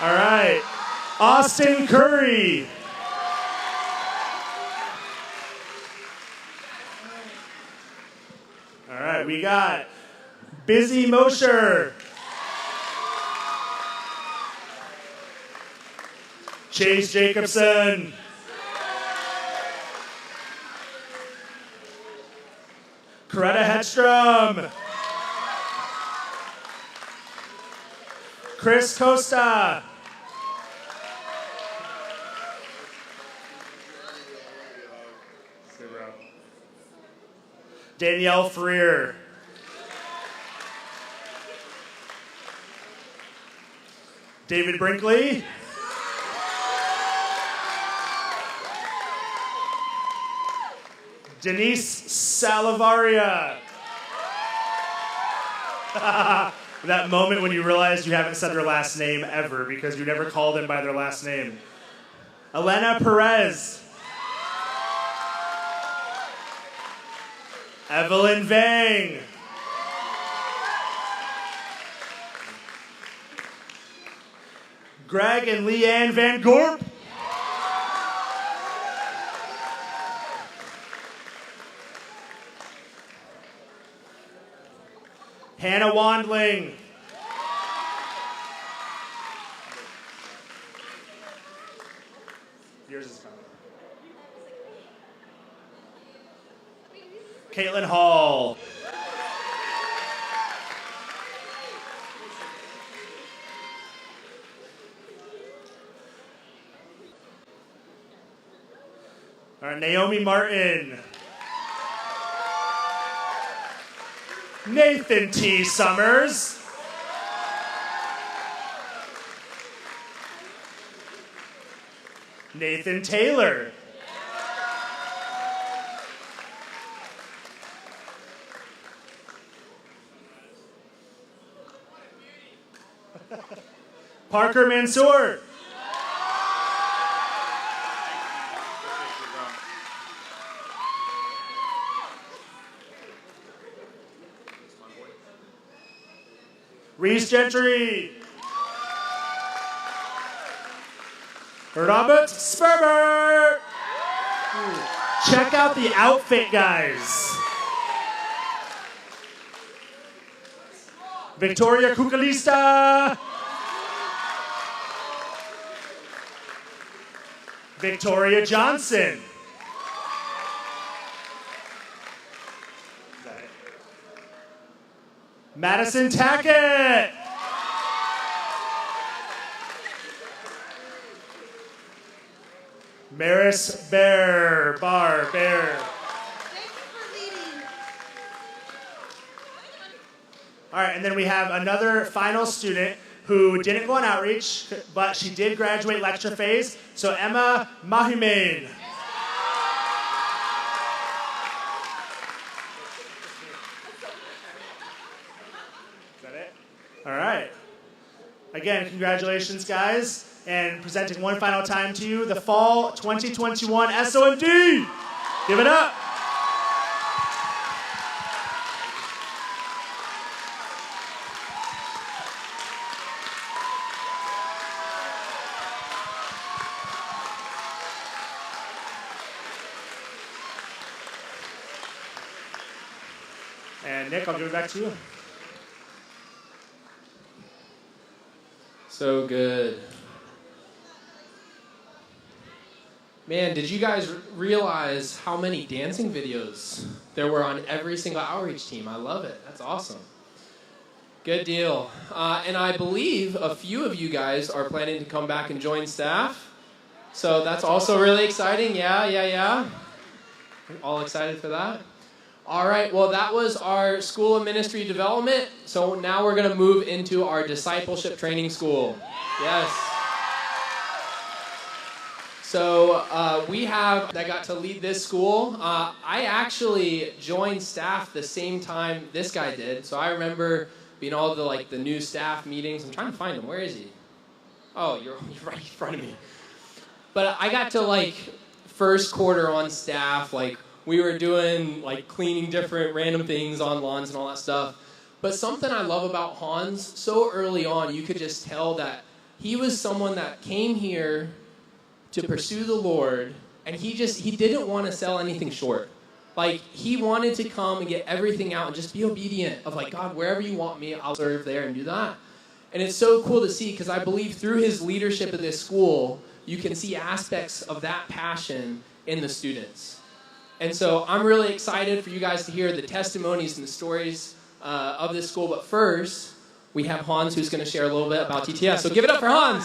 All right. Austin Curry. All right, we got Busy Mosher. Chase Jacobson. Coretta Hedstrom. Chris Costa. Danielle Freer. David Brinkley. Denise Salavaria. That moment when you realize you haven't said their last name ever because you never called them by their last name. Elena Perez. Evelyn Vang. Greg and Leanne Van Gorp. Hannah Wandling. Yours is coming. Caitlin Hall. All right, Naomi Martin. Nathan T. Summers. Nathan Taylor. Parker Mansour. Reese Gentry. Robert Sperber. Check out the outfit, guys. Victoria Kukalista. Victoria Johnson. Madison Tackett. Maris Bear. Bear. Thank you for leading. All right, and then we have another final student who didn't go on outreach, but she did graduate lecture phase. So Emma Mahumain. All right. Again, congratulations, guys. And presenting one final time to you, the Fall 2021 SOMD. Give it up. And Nick, I'll give it back to you. So good. Man, did you guys realize how many dancing videos there were on every single outreach team? I love it. That's awesome. Good deal. And I believe a few of you guys are planning to come back and join staff. So that's also really exciting. Yeah. All excited for that? All right, well, that was our School of Ministry Development. So now we're going to move into our Discipleship Training School. Yes. So I got to lead this school. I actually joined staff the same time this guy did. So I remember being all the new staff meetings. I'm trying to find him. Where is he? Oh, you're right in front of me. But I got to first quarter on staff, we were doing cleaning different random things on lawns and all that stuff. But something I love about Hans, so early on, you could just tell that he was someone that came here to pursue the Lord, and he didn't want to sell anything short. Like, he wanted to come and get everything out and just be obedient of like, God, wherever you want me, I'll serve there and do that. And it's so cool to see, because I believe through his leadership at this school, you can see aspects of that passion in the students. And so I'm really excited for you guys to hear the testimonies and the stories of this school. But first, we have Hans, who's going to share a little bit about TTS. So give it up for Hans.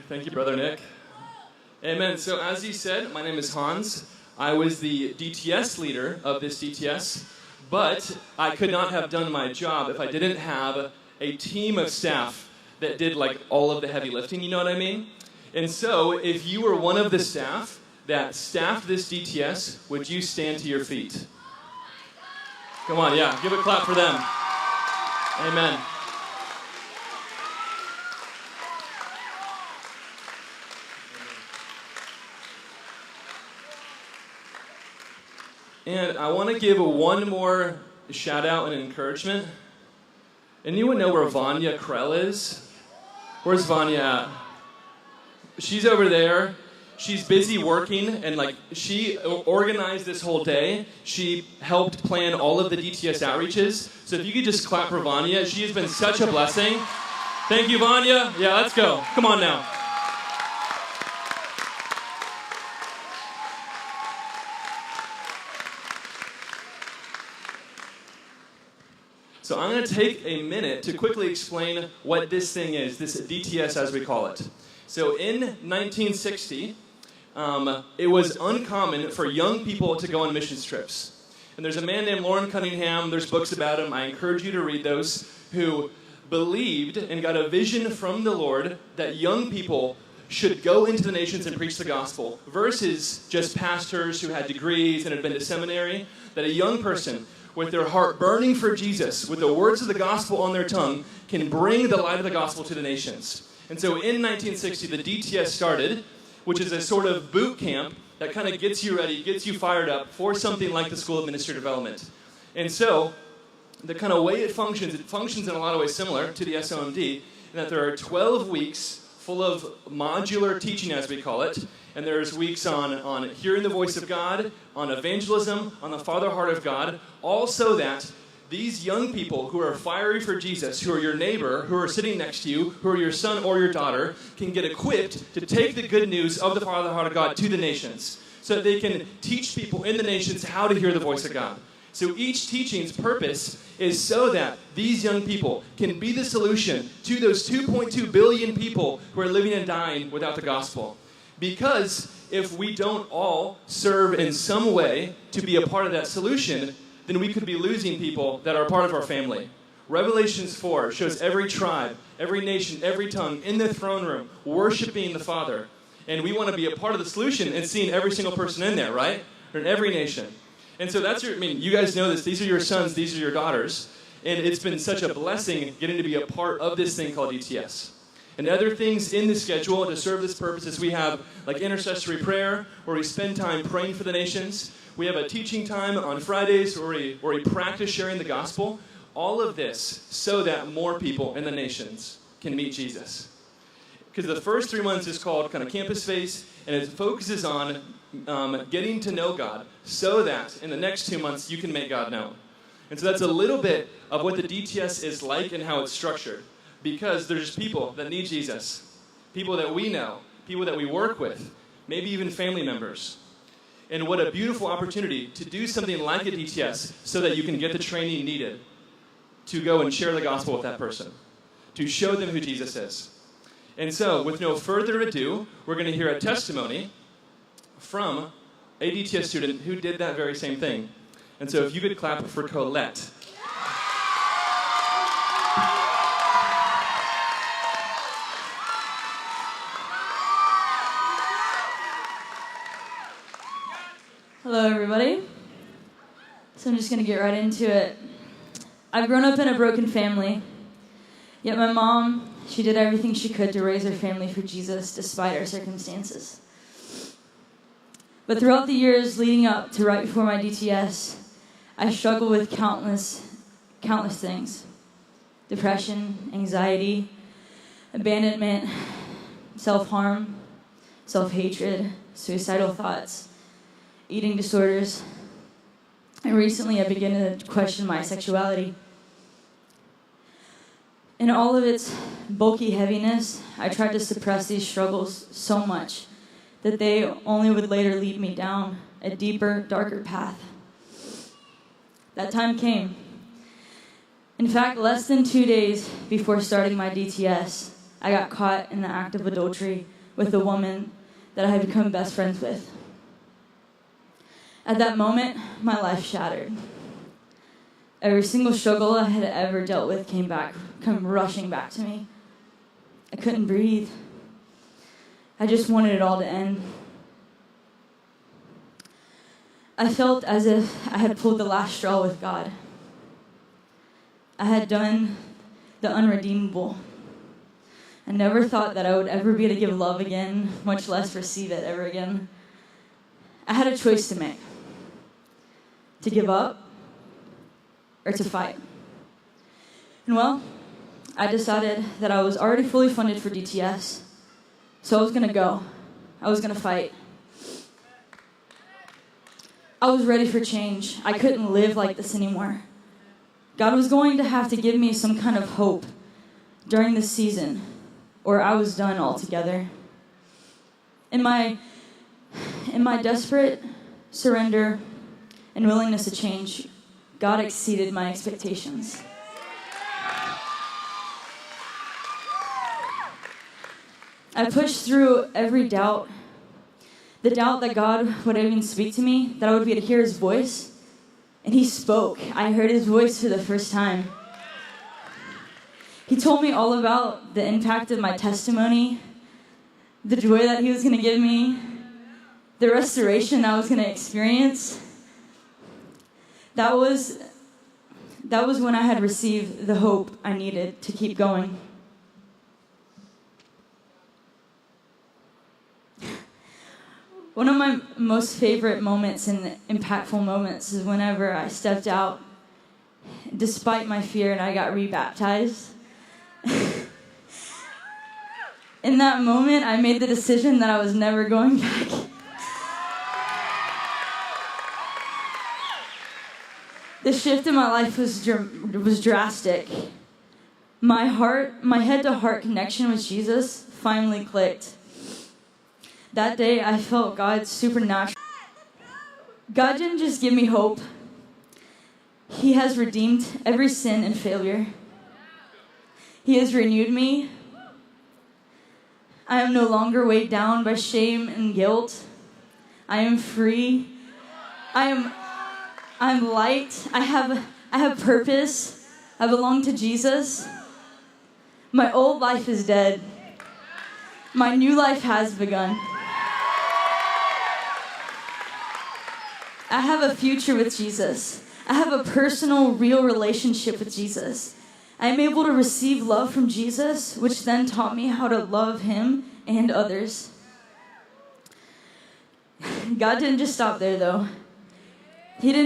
Thank you, Brother Nick. Amen. So as he said, my name is Hans. I was the DTS leader of this DTS, but I could not have done my job if I didn't have a team of staff that did like all of the heavy lifting, you know what I mean? And so if you were one of the staff that staffed this DTS, would you stand to your feet? Come on, yeah, give a clap for them. Amen. And I want to give one more shout out and encouragement. Anyone know where Vanya Krell is? Where's Vanya at? She's over there. She's busy working, and like she organized this whole day. She helped plan all of the DTS outreaches. So if you could just clap for Vanya, she has been such a blessing. Thank you, Vanya. Yeah, let's go. Come on now. So I'm going to take a minute to quickly explain what this thing is, this DTS as we call it. So in 1960, it was uncommon for young people to go on missions trips. And there's a man named Lauren Cunningham, there's books about him, I encourage you to read those, who believed and got a vision from the Lord that young people should go into the nations and preach the gospel, versus just pastors who had degrees and had been to seminary, that a young person with their heart burning for Jesus, with the words of the gospel on their tongue, can bring the light of the gospel to the nations. And so in 1960, the DTS started, which is a sort of boot camp that kind of gets you ready, gets you fired up for something like the School of Ministry Development. And so the kind of way it functions in a lot of ways similar to the SOMD, in that there are 12 weeks full of modular teaching, as we call it. And there's weeks on hearing the voice of God, on evangelism, on the Father heart of God, all so that these young people who are fiery for Jesus, who are your neighbor, who are sitting next to you, who are your son or your daughter, can get equipped to take the good news of the Father heart of God to the nations, so that they can teach people in the nations how to hear the voice of God. So each teaching's purpose is so that these young people can be the solution to those 2.2 billion people who are living and dying without the gospel. Because if we don't all serve in some way to be a part of that solution, then we could be losing people that are part of our family. Revelations 4 shows every tribe, every nation, every tongue in the throne room worshiping the Father. And we want to be a part of the solution and seeing every single person in there, right? Or in every nation. And so you guys know this. These are your sons, these are your daughters. And it's been such a blessing getting to be a part of this thing called DTS. And other things in the schedule to serve this purpose is we have like intercessory prayer, where we spend time praying for the nations. We have a teaching time on Fridays where we practice sharing the gospel. All of this so that more people in the nations can meet Jesus. Because the first 3 months is called kind of campus phase, and it focuses on getting to know God so that in the next 2 months you can make God known. And so that's a little bit of what the DTS is like and how it's structured. Because there's people that need Jesus, people that we know, people that we work with, maybe even family members. And what a beautiful opportunity to do something like a DTS so that you can get the training needed to go and share the gospel with that person, to show them who Jesus is. And so, with no further ado, we're going to hear a testimony from a DTS student who did that very same thing. And so if you could clap for Colette. Hello, everybody. So I'm just going to get right into it. I've grown up in a broken family, Yet my mom, she did everything she could to raise her family for Jesus despite our circumstances. But throughout the years leading up to right before my DTS, I struggled with countless things. Depression, anxiety, abandonment, self-harm, self-hatred, suicidal thoughts, eating disorders. And recently I began to question my sexuality. In all of its bulky heaviness, I tried to suppress these struggles so much that they only would later lead me down a deeper, darker path. That time came. In fact, less than 2 days before starting my DTS, I got caught in the act of adultery with a woman that I had become best friends with. At that moment, my life shattered. Every single struggle I had ever dealt with come rushing back to me. I couldn't breathe. I just wanted it all to end. I felt as if I had pulled the last straw with God. I had done the unredeemable. I never thought that I would ever be able to give love again, much less receive it ever again. I had a choice to make. To give up or to fight. And well, I decided that I was already fully funded for DTS, so I was going to go. I was going to fight. I was ready for change. I couldn't live like this anymore. God was going to have to give me some kind of hope during this season, or I was done altogether. In my desperate surrender and willingness to change, God exceeded my expectations. I pushed through every doubt. The doubt that God would even speak to me, that I would be able to hear his voice. And he spoke. I heard his voice for the first time. He told me all about the impact of my testimony, the joy that he was going to give me, the restoration I was going to experience. That was when I had received the hope I needed to keep going. One of my most favorite moments and impactful moments is whenever I stepped out, despite my fear, and I got rebaptized. In that moment, I made the decision that I was never going back. The shift in my life was drastic. My head-to-heart connection with Jesus finally clicked. That day, I felt God's supernatural. God didn't just give me hope. He has redeemed every sin and failure. He has renewed me. I am no longer weighed down by shame and guilt. I am free. I'm light. I have purpose. I belong to Jesus. My old life is dead. My new life has begun. I have a future with Jesus. I have a personal, real relationship with Jesus. I am able to receive love from Jesus, which then taught me how to love him and others. God didn't just stop there, though. He didn't